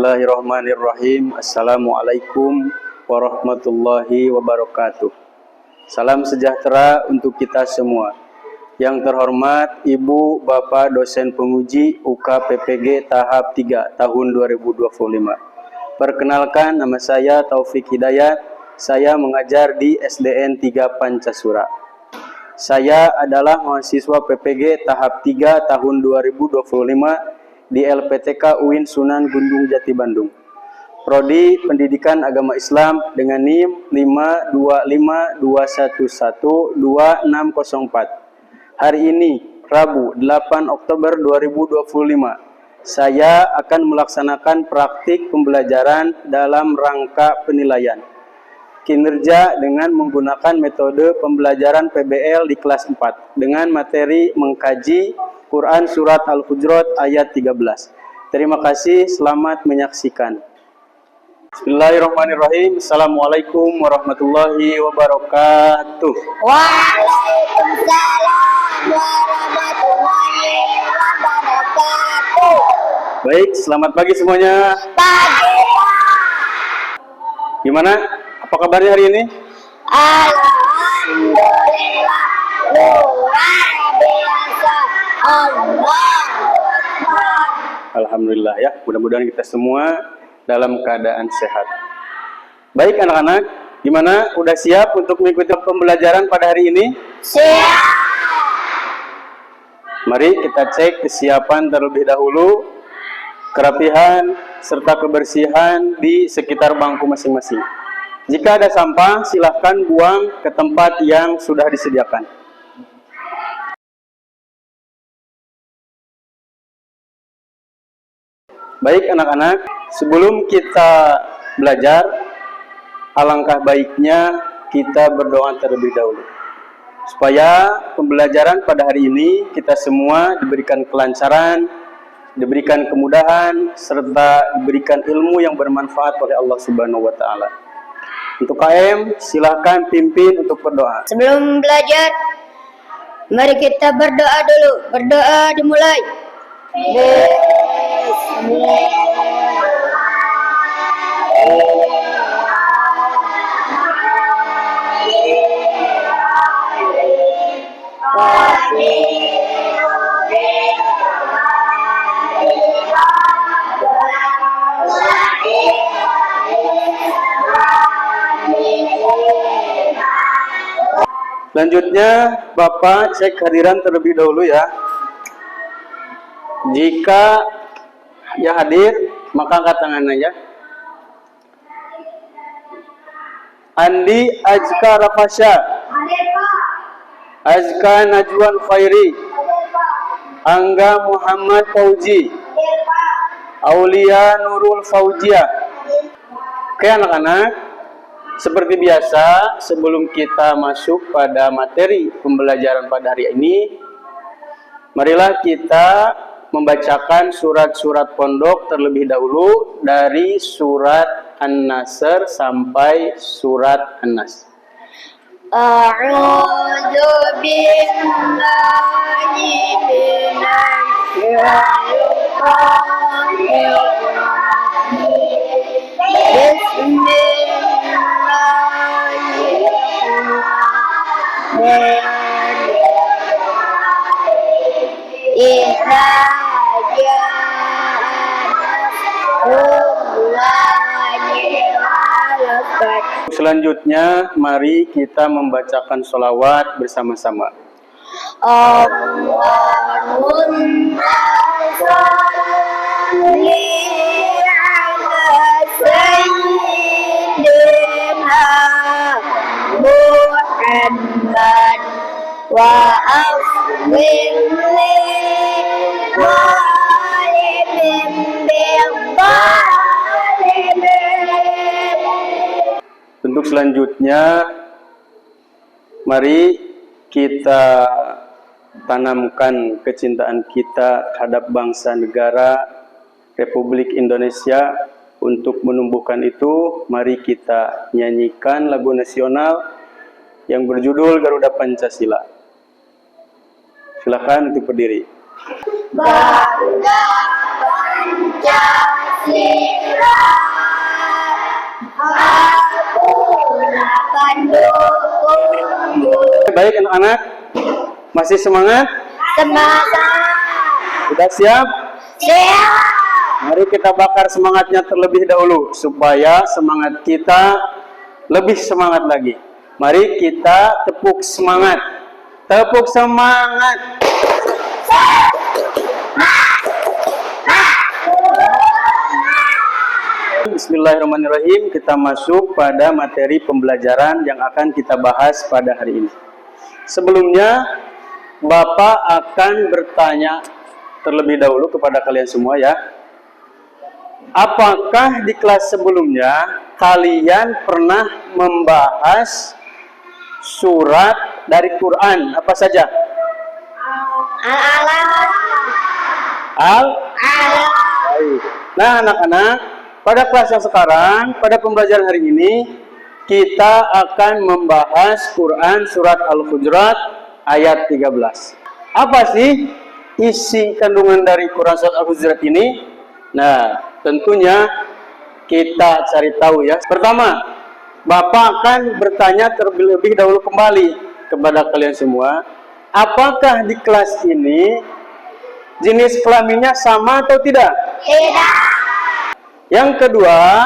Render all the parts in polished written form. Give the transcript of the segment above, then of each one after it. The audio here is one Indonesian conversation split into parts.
Bismillahirrahmanirrahim. Assalamualaikum warahmatullahi wabarakatuh. Salam sejahtera untuk kita semua. Yang terhormat Ibu Bapak dosen penguji UK PPG tahap 3 tahun 2025. Perkenalkan, nama saya Taufik Hidayat. Saya mengajar di SDN 3 Pancasura. Saya adalah mahasiswa PPG tahap 3 tahun 2025 di LPTK UIN Sunan Gunung Jati Bandung. Prodi Pendidikan Agama Islam dengan NIM 525112604. Hari ini, Rabu 8 Oktober 2025, saya akan melaksanakan praktik pembelajaran dalam rangka penilaian kinerja dengan menggunakan metode pembelajaran PBL di kelas 4 dengan materi mengkaji Quran Surat Al-Hujurat ayat 13. Terima kasih, selamat menyaksikan. Bismillahirrahmanirrahim. Assalamualaikum warahmatullahi wabarakatuh. Waalaikumsalam warahmatullahi wabarakatuh. Baik, selamat pagi semuanya. Pagi. Gimana? Apa kabarnya hari ini? Alhamdulillah, luar biasa. Allah. Alhamdulillah ya, mudah-mudahan kita semua dalam keadaan sehat. Baik anak-anak, gimana? Udah siap untuk mengikuti pembelajaran pada hari ini? Siap. Mari kita cek kesiapan terlebih dahulu, kerapihan serta kebersihan di sekitar bangku masing-masing. Jika ada sampah, silahkan buang ke tempat yang sudah disediakan. Baik anak-anak, sebelum kita belajar, alangkah baiknya kita berdoa terlebih dahulu. Supaya pembelajaran pada hari ini kita semua diberikan kelancaran, diberikan kemudahan, serta diberikan ilmu yang bermanfaat oleh Allah Subhanahu wa Ta'ala. Untuk KM, silahkan pimpin untuk berdoa. Sebelum belajar, mari kita berdoa dulu. Berdoa dimulai. Selanjutnya, Bapak cek kehadiran terlebih dahulu ya. Jika ya hadir, maka angkat tangan aja. Andi Azka Rafasya, Azka Najwan Khairi, Angga Muhammad Fauji, Aulia Nurul Faujia. Oke anak-anak, seperti biasa sebelum kita masuk pada materi pembelajaran pada hari ini, marilah kita membacakan surat-surat pondok terlebih dahulu dari surat An-Nasr sampai surat An-Nas. A'udzu billahi minasy syaithanir rajim. Selanjutnya, mari kita membacakan sholawat bersama-sama. Allahumma sholli ala sayyidina Muhammad wa aghfir li zalimin bil-zalimin. Untuk selanjutnya, mari kita tanamkan kecintaan kita terhadap bangsa negara Republik Indonesia. Untuk menumbuhkan itu, mari kita nyanyikan lagu nasional yang berjudul Garuda Pancasila. Silakan untuk berdiri. Garuda Pancasila Baik anak-anak, masih semangat? Semangat. Sudah siap? Siap. Mari kita bakar semangatnya terlebih dahulu supaya semangat kita lebih semangat lagi. Mari kita tepuk semangat. Tepuk semangat. Bismillahirrahmanirrahim. Kita masuk pada materi pembelajaran yang akan kita bahas pada hari ini. Sebelumnya, Bapak akan bertanya terlebih dahulu kepada kalian semua ya. Apakah di kelas sebelumnya kalian pernah membahas surat dari Quran? Apa saja? Baik. Nah, anak-anak, pada kelas yang sekarang, pada pembelajaran hari ini, kita akan membahas Quran surat Al-Hujurat ayat 13. Apa sih isi kandungan dari Quran surat Al-Hujurat ini? Nah, tentunya kita cari tahu ya. Pertama, Bapak akan bertanya terlebih dahulu kembali kepada kalian semua, apakah di kelas ini jenis kelaminnya sama atau tidak? Tidak. Yang kedua,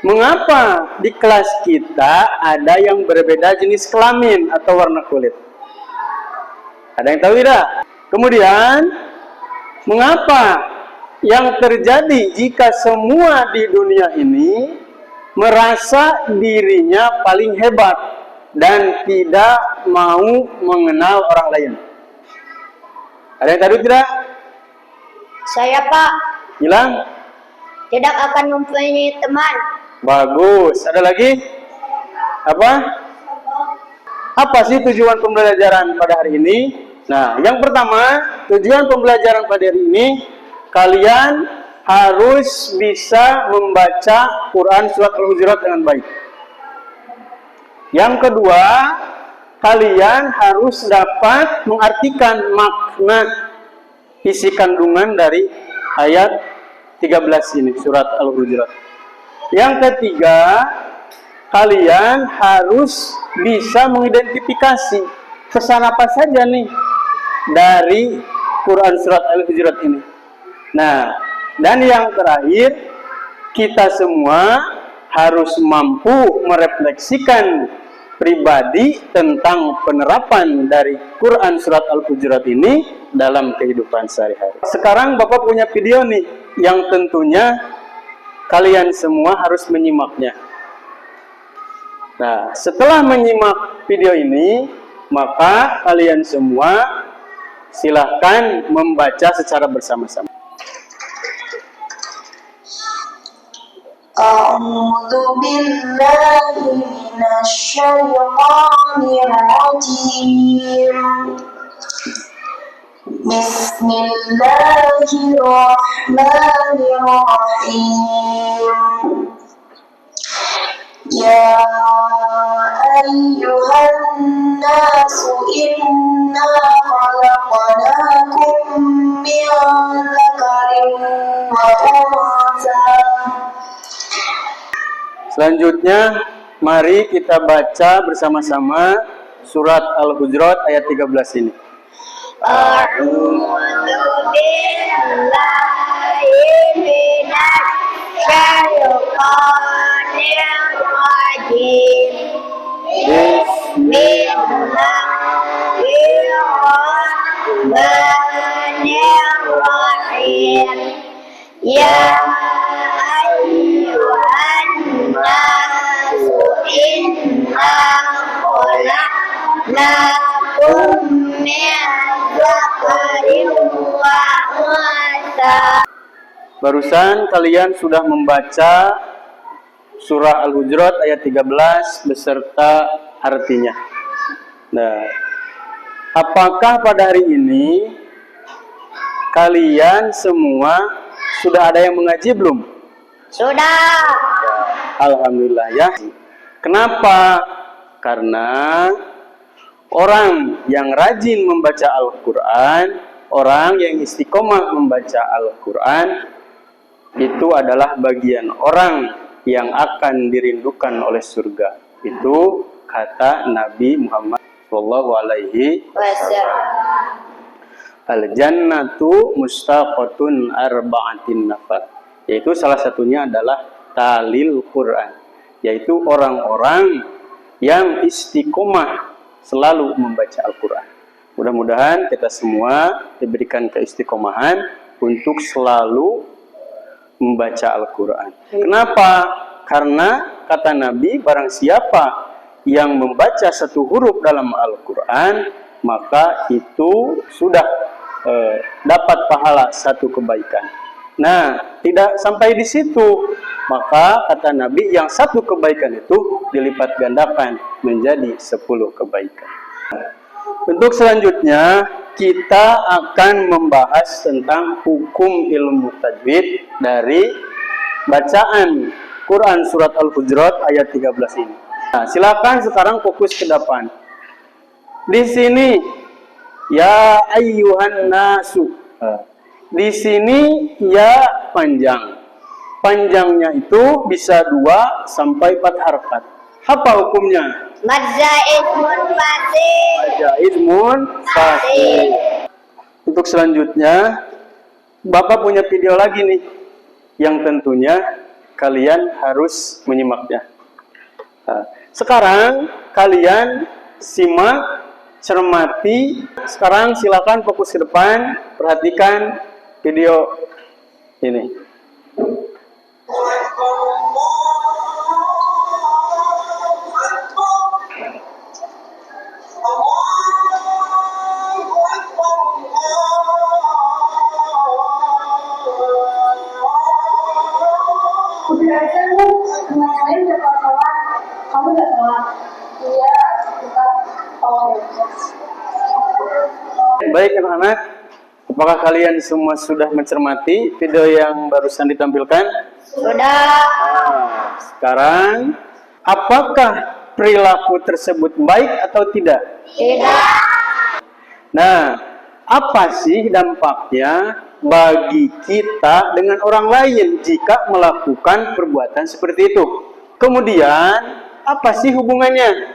mengapa di kelas kita ada yang berbeda jenis kelamin atau warna kulit? Ada yang tahu tidak? Kemudian, mengapa yang terjadi jika semua di dunia ini merasa dirinya paling hebat dan tidak mau mengenal orang lain? Ada yang tahu tidak? Saya, Pak, Bilang. tidak akan mempunyai teman. Bagus. Ada lagi? Apa? Apa sih tujuan pembelajaran pada hari ini? Nah, yang pertama, tujuan pembelajaran pada hari ini, kalian harus bisa membaca Quran surat Al-Hujurat dengan baik. Yang kedua, kalian harus dapat mengartikan makna isi kandungan dari ayat 13 ini, surat Al-Hujurat. Yang ketiga, kalian harus bisa mengidentifikasi pesan apa saja nih dari Quran surat Al-Hujurat ini. Nah, dan yang terakhir, kita semua harus mampu merefleksikan pribadi tentang penerapan dari Quran surat Al-Hujurat ini dalam kehidupan sehari-hari. Sekarang Bapak punya video nih, yang tentunya kalian semua harus menyimaknya. Nah, setelah menyimak video ini, maka kalian semua silahkan membaca secara bersama-sama. A'udzu billahi minasy syaithanir rajim. Bismillahirrahmanirrahim. Ya ayyuhan nasu inna khalaqnakum min dzakarin wa untha. Selanjutnya, mari kita baca bersama-sama surat Al-Hujurat ayat 13 ini. A'udzu billahi minasy syaithanir rajim. Bismillahirrahmanirrahim. Ya ayyuhan nasu inna khalaqnakum min dzakarin wa untha. Barusan kalian sudah membaca surah Al-Hujurat ayat 13 beserta artinya. Nah, apakah pada hari ini kalian semua sudah ada yang mengaji belum? Sudah. Alhamdulillah ya. Kenapa? Karena orang yang rajin membaca Al-Quran, orang yang istiqomah membaca Al-Quran, itu adalah bagian orang yang akan dirindukan oleh surga. Itu kata Nabi Muhammad sallallahu alaihi Wasallam. Al-jannatu mustaqatun arba'atin nafar. Yaitu salah satunya adalah talil Quran, yaitu orang-orang yang istiqomah selalu membaca Al-Quran. Mudah-mudahan kita semua diberikan keistiqomahan untuk selalu membaca Al-Quran. Kenapa? Karena kata Nabi, barang siapa yang membaca satu huruf dalam Al-Quran, maka itu sudah dapat pahala satu kebaikan. Nah, tidak sampai di situ, maka kata Nabi, yang satu kebaikan itu dilipat gandakan menjadi 10 kebaikan. Untuk selanjutnya, kita akan membahas tentang hukum ilmu tajwid dari bacaan Quran Surat Al-Hujurat ayat 13 ini. Nah, silakan sekarang fokus ke depan. Di sini, ya ayyuhan nasu. Di sini ya panjang. Panjangnya itu bisa 2 sampai 4 harakat. Apa hukumnya? Mad zaid munfasil. Jaiz munfasil. Untuk selanjutnya, Bapak punya video lagi nih, yang tentunya kalian harus menyimaknya. Sekarang kalian simak, cermati. Sekarang silakan fokus ke depan, perhatikan video ini. Kamu udah telat. Iya, kita Baik anak-anak, apakah kalian semua sudah mencermati video yang barusan ditampilkan? Sudah. Sekarang, apakah perilaku tersebut baik atau tidak? Tidak. Nah, apa sih dampaknya bagi kita dengan orang lain jika melakukan perbuatan seperti itu? Kemudian, apa sih hubungannya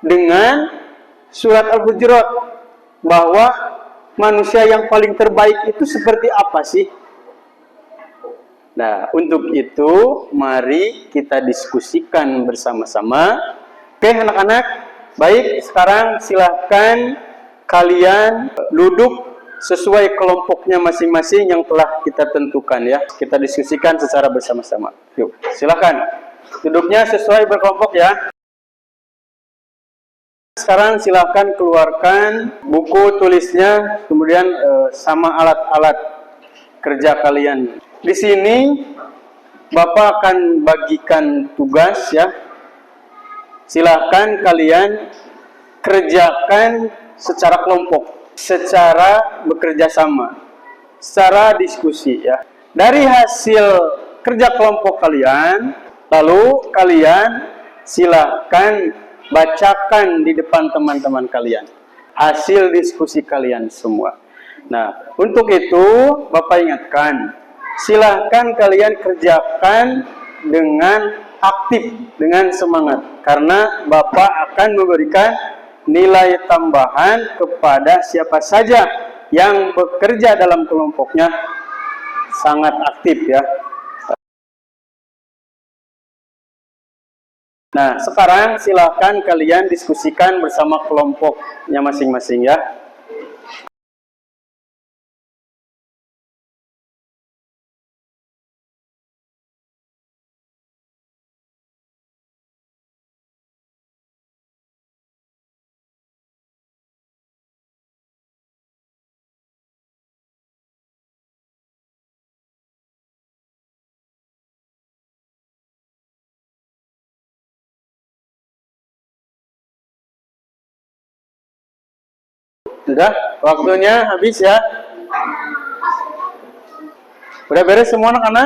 dengan surat Al-Hujurat? Bahwa manusia yang paling terbaik itu seperti apa sih? Nah, untuk itu mari kita diskusikan bersama-sama. Oke anak-anak, baik, sekarang silahkan kalian duduk sesuai kelompoknya masing-masing yang telah kita tentukan ya. Kita diskusikan secara bersama-sama. Yuk, silahkan duduknya sesuai berkelompok ya. Sekarang silahkan keluarkan buku tulisnya, kemudian sama alat-alat kerja kalian. Di sini Bapak akan bagikan tugas ya. Silahkan kalian kerjakan secara kelompok, secara bekerja sama, secara diskusi ya. Dari hasil kerja kelompok kalian, lalu kalian silahkan bacakan di depan teman-teman kalian hasil diskusi kalian semua. Nah, untuk itu Bapak ingatkan, silahkan kalian kerjakan dengan aktif, dengan semangat, karena Bapak akan memberikan nilai tambahan kepada siapa saja yang bekerja dalam kelompoknya sangat aktif ya. Nah, sekarang silakan kalian diskusikan bersama kelompoknya masing-masing ya. Sudah, waktunya habis ya. Udah beres semua anak-anak?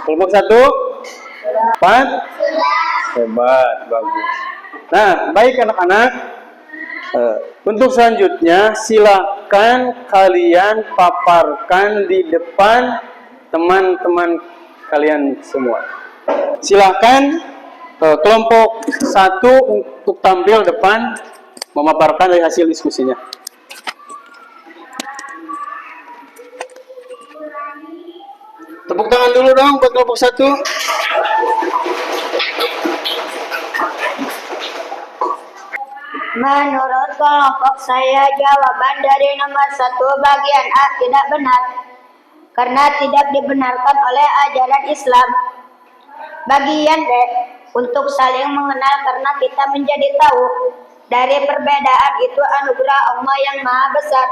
Kelompok 1? 4? Hebat, bagus. Nah, baik anak-anak. Untuk selanjutnya, silakan kalian paparkan di depan teman-teman kalian semua. Silakan kelompok 1 untuk tampil depan memaparkan dari hasil diskusinya. Tepuk tangan dulu dong buat kelompok 1. Menurut kelompok saya, jawaban dari nomor 1 bagian A tidak benar, karena tidak dibenarkan oleh ajaran Islam. Bagian B, untuk saling mengenal karena kita menjadi tahu dari perbedaan itu anugerah Allah yang Maha Besar.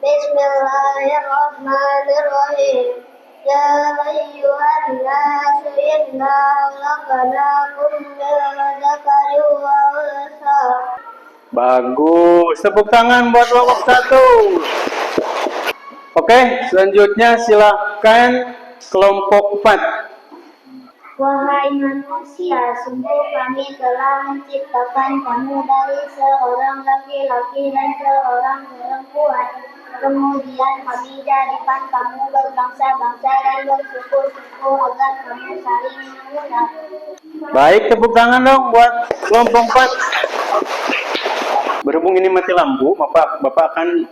Bismillahirrahmanirrahim. Ya ayyuhan nas inna khalaqnakum min dzakarin wa untha. Bagus, tepuk tangan buat kelompok 1. Oke, selanjutnya silakan kelompok 4. Wahai manusia, sungguh kami telah menciptakan kamu dari seorang laki-laki dan seorang perempuan. Kemudian kami jadikan kamu berbangsa-bangsa dan bersuku-suku agar kamu saling mengenal. Baik, tepuk tangan dong buat kelompok 4. Berhubung ini mati lampu, Bapak akan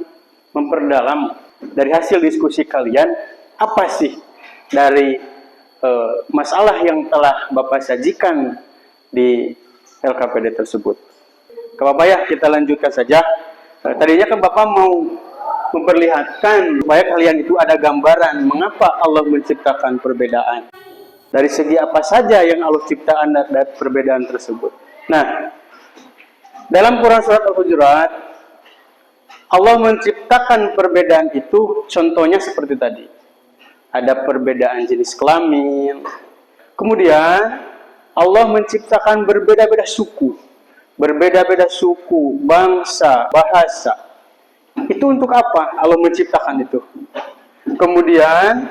memperdalam dari hasil diskusi kalian, apa sih dari masalah yang telah Bapak sajikan di LKPD tersebut. Bapak ya, kita lanjutkan saja. Tadinya kan Bapak mau memperlihatkan supaya kalian itu ada gambaran mengapa Allah menciptakan perbedaan. Dari segi apa saja yang Allah ciptakan dari perbedaan tersebut. Nah, dalam Quran Surat Al-Hujurat, Allah menciptakan perbedaan itu contohnya seperti tadi. Ada perbedaan jenis kelamin. Kemudian Allah menciptakan berbeda-beda suku. Berbeda-beda suku, bangsa, bahasa. Itu untuk apa Allah menciptakan itu? Kemudian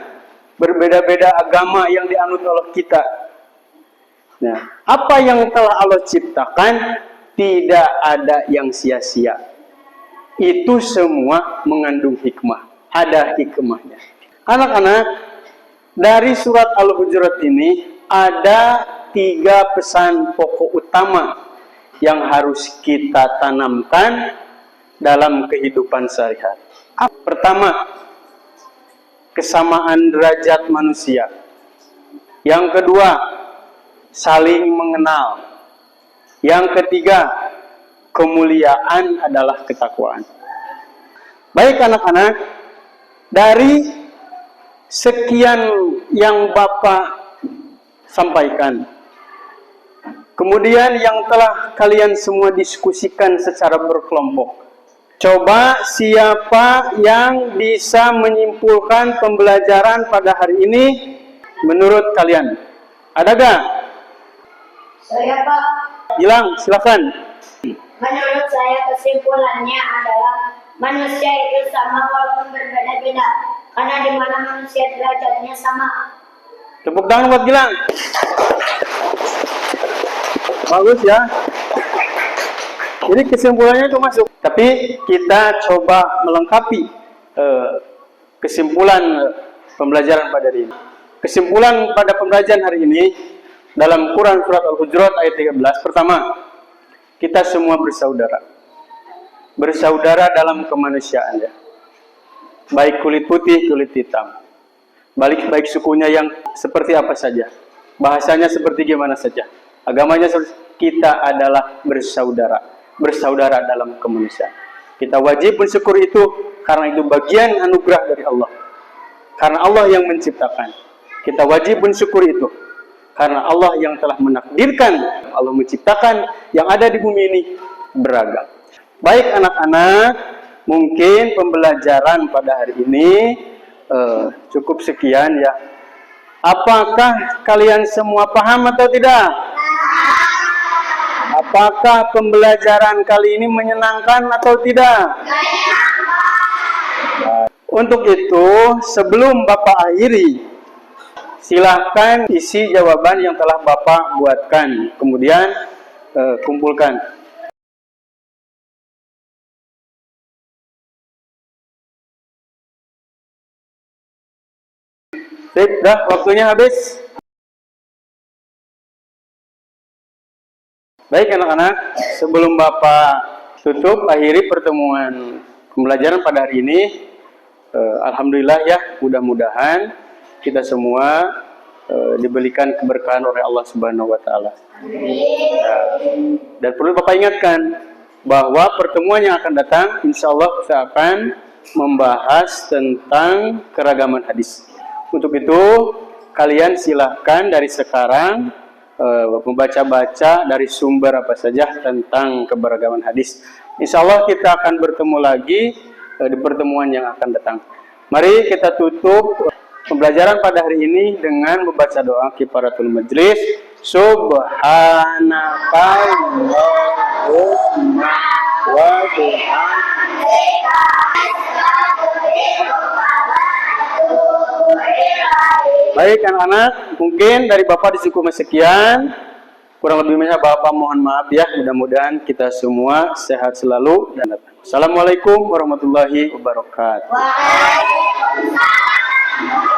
berbeda-beda agama yang dianut oleh kita. Nah, apa yang telah Allah ciptakan tidak ada yang sia-sia. Itu semua mengandung hikmah. Ada hikmahnya. Anak-anak, dari surat Al-Hujurat ini ada 3 pesan pokok utama yang harus kita tanamkan dalam kehidupan sehari-hari. Pertama, kesamaan derajat manusia. Yang kedua, saling mengenal. Yang ketiga, kemuliaan adalah ketakwaan. Baik anak-anak, dari sekian yang Bapak sampaikan, kemudian yang telah kalian semua diskusikan secara berkelompok, coba siapa yang bisa menyimpulkan pembelajaran pada hari ini menurut kalian? Ada gak? Saya Pak. Gilang, silakan. Menurut saya kesimpulannya adalah manusia itu sama walaupun berbeda-beda. Karena di mana manusia derajatnya sama. Tepuk tangan buat Gilang. Bagus ya. Jadi kesimpulannya itu masuk. Tapi kita coba melengkapi kesimpulan pembelajaran pada hari ini. Kesimpulan pada pembelajaran hari ini dalam Quran Surat Al-Hujurat ayat 13. Pertama, kita semua bersaudara. Bersaudara dalam kemanusiaan ya. Baik kulit putih, kulit hitam. Baik sukunya yang seperti apa saja. Bahasanya seperti gimana saja. Agamanya kita adalah bersaudara. Bersaudara dalam kemanusiaan. Kita wajib bersyukur itu karena itu bagian anugerah dari Allah. Karena Allah yang menciptakan. Kita wajib bersyukur itu karena Allah yang telah menakdirkan. Allah menciptakan yang ada di bumi ini beragam. Baik anak-anak, mungkin pembelajaran pada hari ini cukup sekian ya. Apakah kalian semua paham atau tidak? Apakah pembelajaran kali ini menyenangkan atau tidak? Untuk itu, sebelum Bapak akhiri, silahkan isi jawaban yang telah Bapak buatkan. Kemudian kumpulkan. Sip, dah waktunya habis. Baik anak-anak, sebelum Bapak tutup akhiri pertemuan pembelajaran pada hari ini, alhamdulillah ya, mudah-mudahan kita semua diberikan keberkahan oleh Allah Subhanahu wa taala. Dan perlu Bapak ingatkan bahwa pertemuan yang akan datang insya Allah kita akan membahas tentang keragaman hadis. Untuk itu kalian silahkan dari sekarang membaca-baca dari sumber apa saja tentang keberagaman hadis. Insya Allah kita akan bertemu lagi di pertemuan yang akan datang. Mari kita tutup pembelajaran pada hari ini dengan membaca doa kifaratul majlis. Subhanakallahumma wa bihamdika. Baik anak-anak, mungkin dari Bapak cukup sekian. Kurang lebihnya Bapak mohon maaf ya. Mudah-mudahan kita semua sehat selalu. Dan Assalamualaikum warahmatullahi wabarakatuh. Waalaikumsalam.